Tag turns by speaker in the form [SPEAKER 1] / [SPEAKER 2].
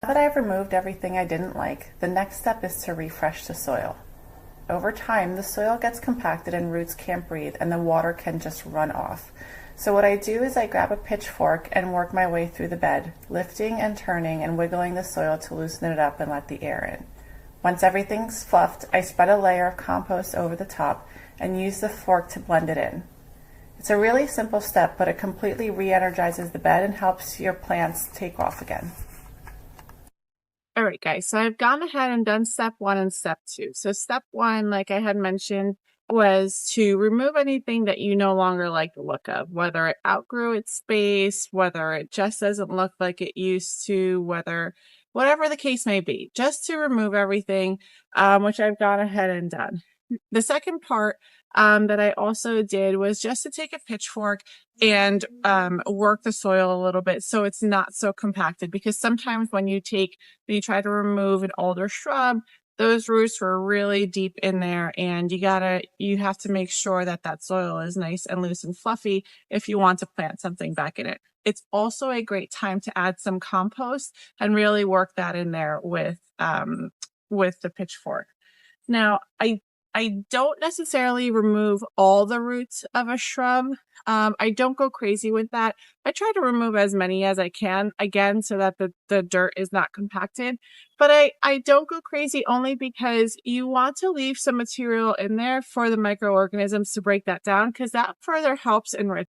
[SPEAKER 1] Now that I've removed everything I didn't like, the next step is to refresh the soil. Over time, the soil gets compacted and roots can't breathe and the water can just run off. So what I do is I grab a pitchfork and work my way through the bed, lifting and turning and wiggling the soil to loosen it up and let the air in. Once everything's fluffed, I spread a layer of compost over the top and use the fork to blend it in. It's a really simple step, but it completely re-energizes the bed and helps your plants take off again.
[SPEAKER 2] All right, guys, so I've gone ahead and done step 1 and step 2. So step 1, like I had mentioned, was to remove anything that you no longer like the look of, whether it outgrew its space, whether it just doesn't look like it used to, whatever the case may be, just to remove everything, which I've gone ahead and done. The second part that I also did was just to take a pitchfork and work the soil a little bit so it's not so compacted, because sometimes when you try to remove an older shrub, those roots were really deep in there, and you have to make sure that that soil is nice and loose and fluffy if you want to plant something back in it. It's also a great time to add some compost and really work that in there with the pitchfork. Now, I don't necessarily remove all the roots of a shrub. I don't go crazy with that. I try to remove as many as I can, again, so that the dirt is not compacted. But I don't go crazy only because you want to leave some material in there for the microorganisms to break that down, because that further helps enrich